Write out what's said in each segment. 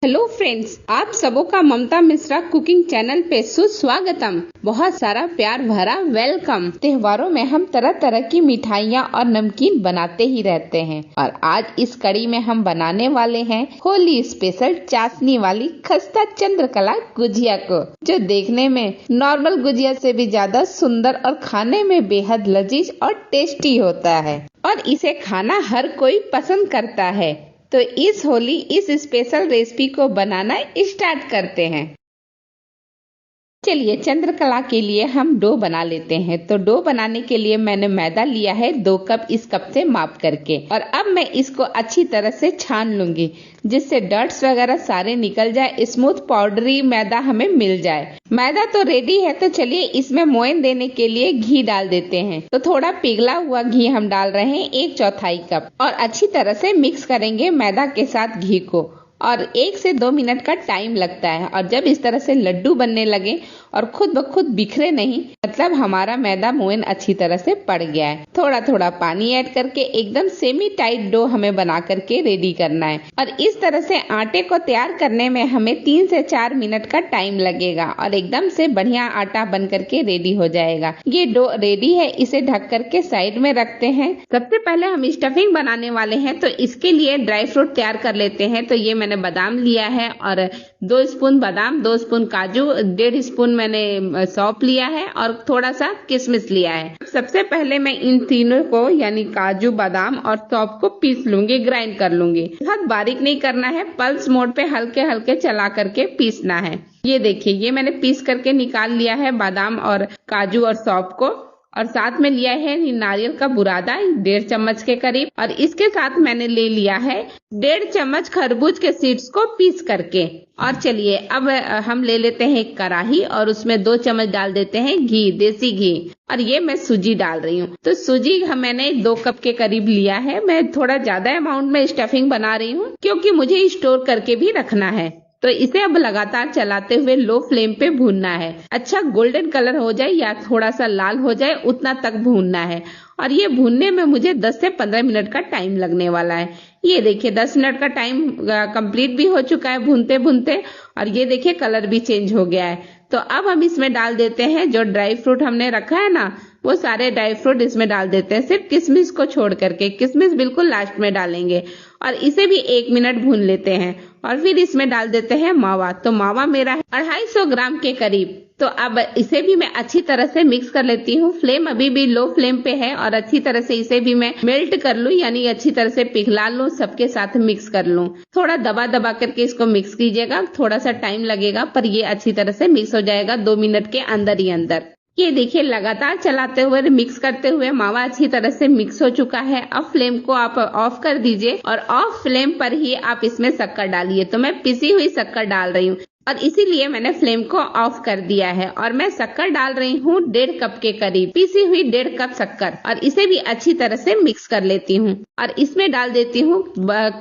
Hello friends, आप सबों का ममता मिश्रा कुकिंग चैनल पे सुस्वागतम। बहुत सारा प्यार भरा वेलकम। त्योहारों में हम तरह तरह की मिठाइयाँ और नमकीन बनाते ही रहते हैं और आज इस कड़ी में हम बनाने वाले हैं होली स्पेशल चाशनी वाली खस्ता चंद्रकला गुजिया को, जो देखने में नॉर्मल गुजिया से भी ज्यादा सुंदर और खाने में बेहद लजीज और टेस्टी होता है और इसे खाना हर कोई पसंद करता है। तो इस होली इस स्पेशल रेसिपी को बनाना स्टार्ट करते हैं। चलिए चंद्रकला के लिए हम डो बना लेते हैं। तो डो बनाने के लिए मैंने मैदा लिया है 2 कप, इस कप से माप करके, और अब मैं इसको अच्छी तरह से छान लूंगी जिससे डर्ट्स वगैरह सारे निकल जाए, स्मूथ पाउडरी मैदा हमें मिल जाए। मैदा तो रेडी है, तो चलिए इसमें मोयन देने के लिए घी डाल देते हैं। तो थोड़ा पिघला हुआ घी हम डाल रहे हैं 1/4 कप और अच्छी तरह से मिक्स करेंगे मैदा के साथ घी को, और 1 से 2 मिनट का टाइम लगता है। और जब इस तरह से लड्डू बनने लगे और खुद ब खुद बिखरे नहीं, मतलब हमारा मैदा मोयन अच्छी तरह से पड़ गया है। थोड़ा थोड़ा पानी ऐड करके एकदम सेमी टाइट डो हमें बना करके रेडी करना है। और इस तरह से आटे को तैयार करने में हमें 3 से 4 मिनट का टाइम लगेगा और एकदम से बढ़िया आटा बन करके रेडी हो जाएगा। ये डो रेडी है, इसे ढक करके साइड में रखते हैं। सबसे पहले हम स्टफिंग बनाने वाले हैं, तो इसके लिए ड्राई फ्रूट तैयार कर लेते हैं। तो ये मैंने बादाम लिया है और 2 स्पून बादाम, 2 स्पून काजू, 1.5 स्पून मैंने सौंफ लिया है और थोड़ा सा किशमिश लिया है। सबसे पहले मैं इन तीनों को यानी काजू, बादाम और सौंफ को पीस लूंगी, ग्राइंड कर लूंगी। बहुत बारीक नहीं करना है, पल्स मोड पे हल्के हल्के चला करके पीसना है। ये देखिए, ये मैंने पीस करके निकाल लिया है बादाम और काजू और सौंफ को, और साथ में लिया है नारियल का बुरादा 1.5 चम्मच के करीब, और इसके साथ मैंने ले लिया है 1.5 चम्मच खरबूज के सीड्स को पीस करके। और चलिए अब हम ले लेते हैं एक कढ़ाई और उसमें 2 चम्मच डाल देते हैं घी, देसी घी, और ये मैं सूजी डाल रही हूँ। तो सूजी मैंने 2 कप के करीब लिया है। मैं थोड़ा ज्यादा अमाउंट में स्टफिंग बना रही हूँ क्योंकि मुझे स्टोर करके भी रखना है। तो इसे अब लगातार चलाते हुए लो फ्लेम पे भूनना है। अच्छा गोल्डन कलर हो जाए या थोड़ा सा लाल हो जाए उतना तक भूनना है, और ये भूनने में मुझे 10 से 15 मिनट का टाइम लगने वाला है। ये देखिए 10 मिनट का टाइम कंप्लीट भी हो चुका है भूनते भूनते, और ये देखिए कलर भी चेंज हो गया है। तो अब हम इसमें डाल देते हैं जो ड्राई फ्रूट हमने रखा है ना, वो सारे ड्राई फ्रूट इसमें डाल देते हैं, सिर्फ किशमिश को छोड़ करके। किशमिश बिल्कुल लास्ट में डालेंगे और इसे भी 1 मिनट भून लेते हैं। और फिर इसमें डाल देते हैं मावा। तो मावा मेरा है 250 ग्राम के करीब। तो अब इसे भी मैं अच्छी तरह से मिक्स कर लेती हूँ। फ्लेम अभी भी लो फ्लेम पे है और अच्छी तरह से इसे भी मैं मेल्ट कर लूँ, यानी अच्छी तरह से पिघला लूँ, सबके साथ मिक्स कर लूँ। थोड़ा दबा दबा करके इसको मिक्स कीजिएगा, थोड़ा सा टाइम लगेगा पर ये अच्छी तरह से मिक्स हो जाएगा 2 मिनट के अंदर ही अंदर। ये देखिए लगातार चलाते हुए मिक्स करते हुए मावा अच्छी तरह से मिक्स हो चुका है। अब फ्लेम को आप ऑफ कर दीजिए और ऑफ फ्लेम पर ही आप इसमें शक्कर डालिए। तो मैं पिसी हुई शक्कर डाल रही हूँ और इसीलिए मैंने फ्लेम को ऑफ कर दिया है, और मैं शक्कर डाल रही हूँ 1.5 कप के करीब, पीसी हुई 1.5 कप शक्कर, और इसे भी अच्छी तरह से मिक्स कर लेती हूँ। और इसमें डाल देती हूँ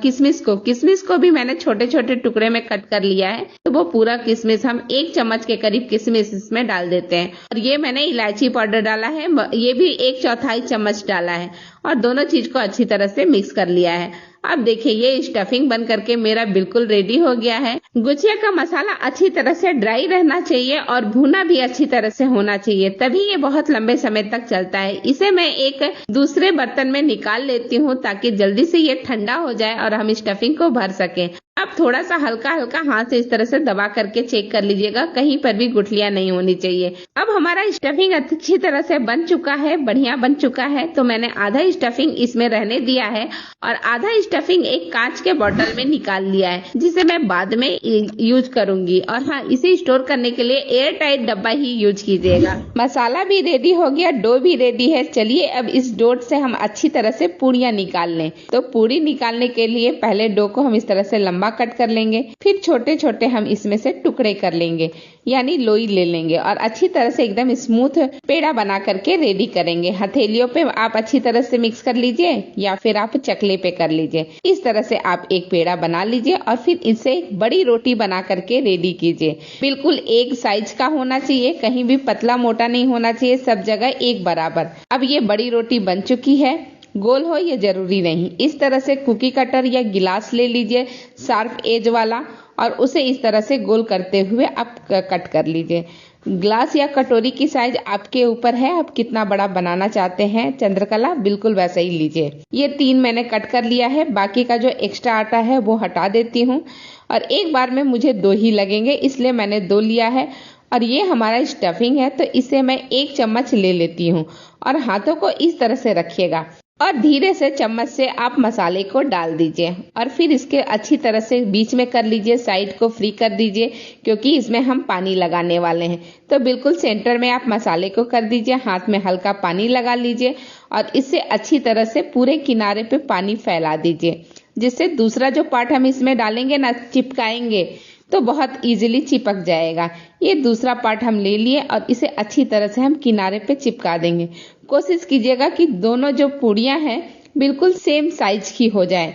किशमिश को। किशमिश को भी मैंने छोटे छोटे टुकड़े में कट कर लिया है। तो वो पूरा किशमिश हम 1 चम्मच के करीब किशमिश इसमें डाल देते हैं। और ये मैंने इलायची पाउडर डाला है, ये भी 1/4 चम्मच डाला है, और दोनों चीज को अच्छी तरह से मिक्स कर लिया है। अब देखिए ये स्टफिंग बन करके मेरा बिल्कुल रेडी हो गया है। गुजिया का मसाला अच्छी तरह से ड्राई रहना चाहिए और भुना भी अच्छी तरह से होना चाहिए, तभी ये बहुत लंबे समय तक चलता है। इसे मैं एक दूसरे बर्तन में निकाल लेती हूँ ताकि जल्दी से ये ठंडा हो जाए और हम स्टफिंग को भर सके। अब थोड़ा सा हल्का हल्का हाथ से इस तरह से दबा करके चेक कर लीजिएगा, कहीं पर भी गुठलियां नहीं होनी चाहिए। अब हमारा स्टफिंग अच्छी तरह से बन चुका है, बढ़िया बन चुका है। तो मैंने आधा स्टफिंग इसमें रहने दिया है और आधा स्टफिंग एक कांच के बोतल में निकाल लिया है, जिसे मैं बाद में यूज करूंगी। और हाँ, इसे स्टोर करने के लिए एयर टाइट डब्बा ही यूज कीजिएगा। मसाला भी रेडी हो गया, डो भी रेडी है। चलिए अब इस डो से हम अच्छी तरह से पूड़ियां निकाल लें। तो पूड़ी निकालने के लिए पहले डो को हम इस तरह से लंबा कट कर लेंगे, फिर छोटे छोटे हम इसमें से टुकड़े कर लेंगे, यानी लोई ले लेंगे, और अच्छी तरह से एकदम स्मूथ पेड़ा बना करके रेडी करेंगे। हथेलियों पे आप अच्छी तरह से मिक्स कर लीजिए या फिर आप चकले पे कर लीजिए। इस तरह से आप एक पेड़ा बना लीजिए और फिर इसे एक बड़ी रोटी बना करके रेडी कीजिए। बिल्कुल एक साइज का होना चाहिए, कहीं भी पतला मोटा नहीं होना चाहिए, सब जगह एक बराबर। अब ये बड़ी रोटी बन चुकी है, गोल हो ये जरूरी नहीं। इस तरह से कुकी कटर या गिलास ले लीजिए शार्प एज वाला, और उसे इस तरह से गोल करते हुए आप कट कर लीजिए। ग्लास या कटोरी की साइज आपके ऊपर है, आप कितना बड़ा बनाना चाहते हैं चंद्रकला, बिल्कुल वैसा ही लीजिए। ये 3 मैंने कट कर लिया है, बाकी का जो एक्स्ट्रा आटा है वो हटा देती हूँ। और एक बार में मुझे 2 ही लगेंगे, इसलिए मैंने 2 लिया है। और ये हमारा स्टफिंग है, तो इसे मैं 1 चम्मच ले लेती हूँ और हाथों को इस तरह से रखिएगा और धीरे से चम्मच से आप मसाले को डाल दीजिए और फिर इसके अच्छी तरह से बीच में कर लीजिए, साइड को फ्री कर दीजिए क्योंकि इसमें हम पानी लगाने वाले हैं। तो बिल्कुल सेंटर में आप मसाले को कर दीजिए, हाथ में हल्का पानी लगा लीजिए और इससे अच्छी तरह से पूरे किनारे पे पानी फैला दीजिए, जिससे दूसरा जो पार्ट हम इसमें डालेंगे ना, चिपकाएंगे तो बहुत इजीली चिपक जाएगा। ये दूसरा पार्ट हम ले लिए और इसे अच्छी तरह से हम किनारे पे चिपका देंगे। कोशिश कीजिएगा कि दोनों जो पूड़ियाँ हैं बिल्कुल सेम साइज की हो जाए।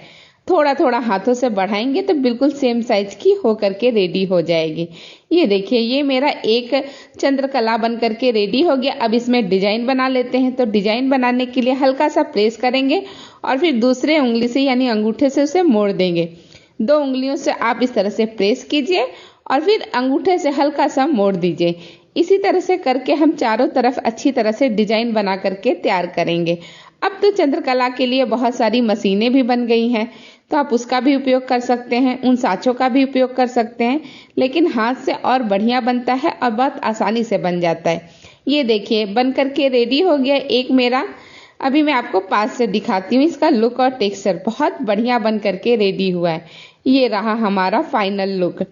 थोड़ा थोड़ा हाथों से बढ़ाएंगे तो बिल्कुल सेम साइज की हो करके रेडी हो जाएगी। ये देखिए, ये मेरा एक चंद्रकला बन करके रेडी हो गया। अब इसमें डिजाइन बना लेते हैं। तो डिजाइन बनाने के लिए हल्का सा प्रेस करेंगे और फिर दूसरे उंगली से यानी अंगूठे से उसे मोड़ देंगे। 2 उंगलियों से आप इस तरह से प्रेस कीजिए और फिर अंगूठे से हल्का सा मोड़ दीजिए। इसी तरह से करके हम चारों तरफ अच्छी तरह से डिजाइन बना करके तैयार करेंगे। अब तो चंद्रकला के लिए बहुत सारी मशीनें भी बन गई हैं, तो आप उसका भी उपयोग कर सकते हैं, उन साँचों का भी उपयोग कर सकते हैं, लेकिन हाथ से और बढ़िया बनता है और बहुत आसानी से बन जाता है। ये देखिए, बन करके रेडी हो गया एक मेरा। अभी मैं आपको पास से दिखाती हूँ। इसका लुक और टेक्सचर बहुत बढ़िया बन करके रेडी हुआ है। ये रहा हमारा फाइनल लुक।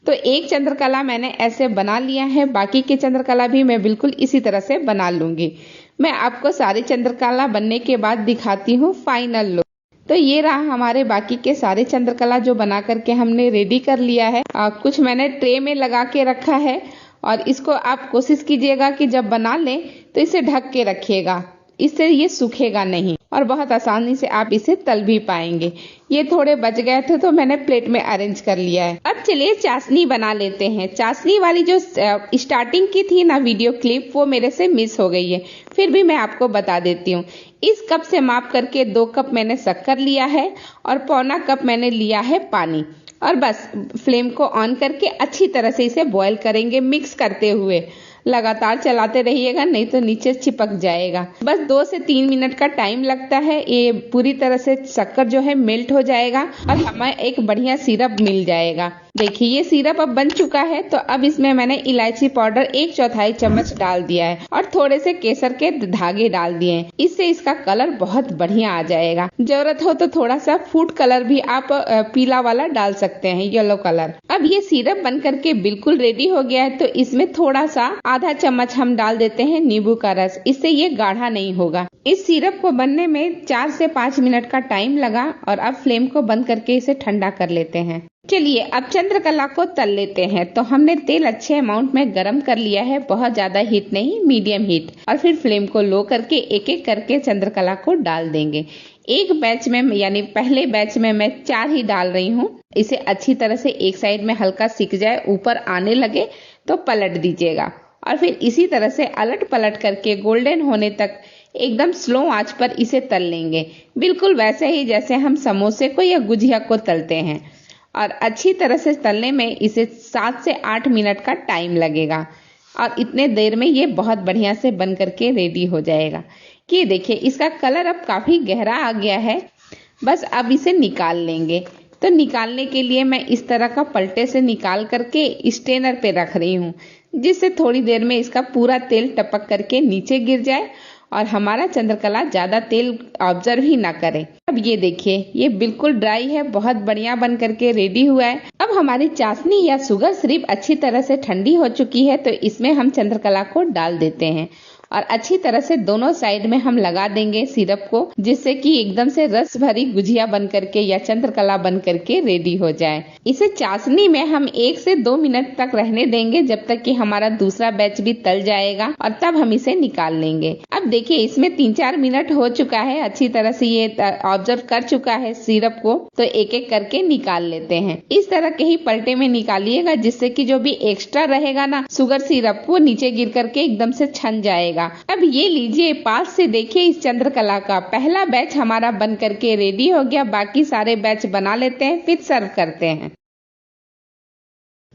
तो एक चंद्रकला मैंने ऐसे बना लिया है, बाकी के चंद्रकला भी मैं बिल्कुल इसी तरह से बना लूंगी। मैं आपको सारे चंद्रकला बनने के बाद दिखाती हूँ फाइनल लुक। तो ये रहा हमारे बाकी के सारे चंद्रकला जो बना करके हमने रेडी कर लिया है। कुछ मैंने ट्रे में लगा के रखा है और इसको आप कोशिश कीजिएगा कि जब बना लें तो इसे ढक के रखिएगा, इससे ये सूखेगा नहीं और बहुत आसानी से आप इसे तल भी पाएंगे। ये थोड़े बच गए थे तो मैंने प्लेट में अरेंज कर लिया है। अब चलिए चाशनी बना लेते हैं। चाशनी वाली जो स्टार्टिंग की थी ना वीडियो क्लिप, वो मेरे से मिस हो गई है, फिर भी मैं आपको बता देती हूँ। इस कप से माप करके 2 कप मैंने शक्कर लिया है और पौना कप मैंने लिया है पानी। और बस फ्लेम को ऑन करके अच्छी तरह से इसे बॉयल करेंगे, मिक्स करते हुए। लगातार चलाते रहिएगा, नहीं तो नीचे चिपक जाएगा। बस 2 से 3 मिनट का टाइम लगता है। ये पूरी तरह से शक्कर जो है मेल्ट हो जाएगा और हमें एक बढ़िया सिरप मिल जाएगा। देखिए, ये सिरप अब बन चुका है। तो अब इसमें मैंने इलायची पाउडर 1/4 चम्मच डाल दिया है और थोड़े से केसर के धागे डाल दिए हैं। इससे इसका कलर बहुत बढ़िया आ जाएगा। जरूरत हो तो थोड़ा सा फूड कलर भी आप पीला वाला डाल सकते हैं, येलो कलर। अब ये सिरप बन करके बिल्कुल रेडी हो गया है। तो इसमें थोड़ा सा आधा चम्मच हम डाल देते हैं नींबू का रस, इससे ये गाढ़ा नहीं होगा। इस सिरप को बनने में 4 से 5 मिनट का टाइम लगा और अब फ्लेम को बंद करके इसे ठंडा कर लेते हैं। चलिए अब चंद्रकला को तल लेते हैं। तो हमने तेल अच्छे अमाउंट में गरम कर लिया है, बहुत ज्यादा हीट नहीं, मीडियम हीट। और फिर फ्लेम को लो करके एक एक करके चंद्रकला को डाल देंगे। एक बैच में यानी पहले बैच में मैं 4 ही डाल रही हूँ। इसे अच्छी तरह से एक साइड में हल्का सिक जाए, ऊपर आने लगे तो पलट दीजिएगा और फिर इसी तरह से अलट पलट करके गोल्डन होने तक एकदम स्लो आंच पर इसे तल लेंगे, बिल्कुल वैसे ही जैसे हम समोसे को या गुजिया को तलते हैं। और अच्छी तरह से तलने में इसे 7 से 8 मिनट का टाइम लगेगा और इतने देर में ये बहुत बढ़िया से बन करके रेडी हो जाएगा। कि देखिए, इसका कलर अब काफी गहरा आ गया है। बस अब इसे निकाल लेंगे। तो निकालने के लिए मैं इस तरह का पलटे से निकाल करके स्ट्रेनर पे रख रही हूँ, जिससे थोड़ी देर में इसका पूरा तेल टपक करके नीचे गिर जाए और हमारा चंद्रकला ज्यादा तेल ऑब्जर्व ही ना करे। अब ये देखिए, ये बिल्कुल ड्राई है, बहुत बढ़िया बन करके रेडी हुआ है। अब हमारी चाशनी या शुगर सिरप अच्छी तरह से ठंडी हो चुकी है। तो इसमें हम चंद्रकला को डाल देते हैं और अच्छी तरह से दोनों साइड में हम लगा देंगे सिरप को, जिससे कि एकदम से रस भरी गुजिया बन करके या चंद्रकला बन करके रेडी हो जाए। इसे चाशनी में हम 1 से 2 मिनट तक रहने देंगे, जब तक कि हमारा दूसरा बैच भी तल जाएगा और तब हम इसे निकाल लेंगे। अब देखिए, इसमें 3-4 मिनट हो चुका है, अच्छी तरह से ये ऑब्जर्व कर चुका है सिरप को। तो एक एक करके निकाल लेते हैं। इस तरह के ही पलटे में निकालिएगा, जिससे कि जो भी एक्स्ट्रा रहेगा ना शुगर सिरप, वो नीचे गिर करके एकदम से छन जाएगा। अब ये लीजिए, पास से देखिए, इस चंद्रकला का पहला बैच हमारा बन करके रेडी हो गया। बाकी सारे बैच बना लेते हैं, फिर सर्व करते हैं।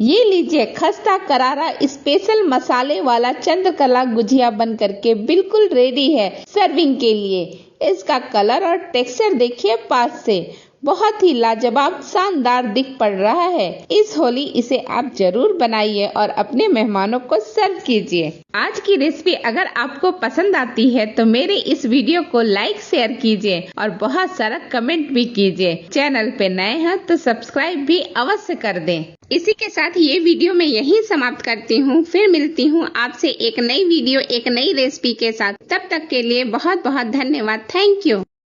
ये लीजिए खस्ता करारा स्पेशल मसाले वाला चंद्रकला गुजिया बन करके बिल्कुल रेडी है सर्विंग के लिए। इसका कलर और टेक्सचर देखिए पास से, बहुत ही लाजवाब शानदार दिख पड़ रहा है। इस होली इसे आप जरूर बनाइए और अपने मेहमानों को सर्व कीजिए। आज की रेसिपी अगर आपको पसंद आती है तो मेरे इस वीडियो को लाइक शेयर कीजिए और बहुत सारा कमेंट भी कीजिए। चैनल पे नए हैं तो सब्सक्राइब भी अवश्य कर दें। इसी के साथ ये वीडियो मैं यहीं समाप्त करती हूँ। फिर मिलती हूँ आपसे एक नई वीडियो एक नई रेसिपी के साथ। तब तक के लिए बहुत बहुत धन्यवाद। Thank you.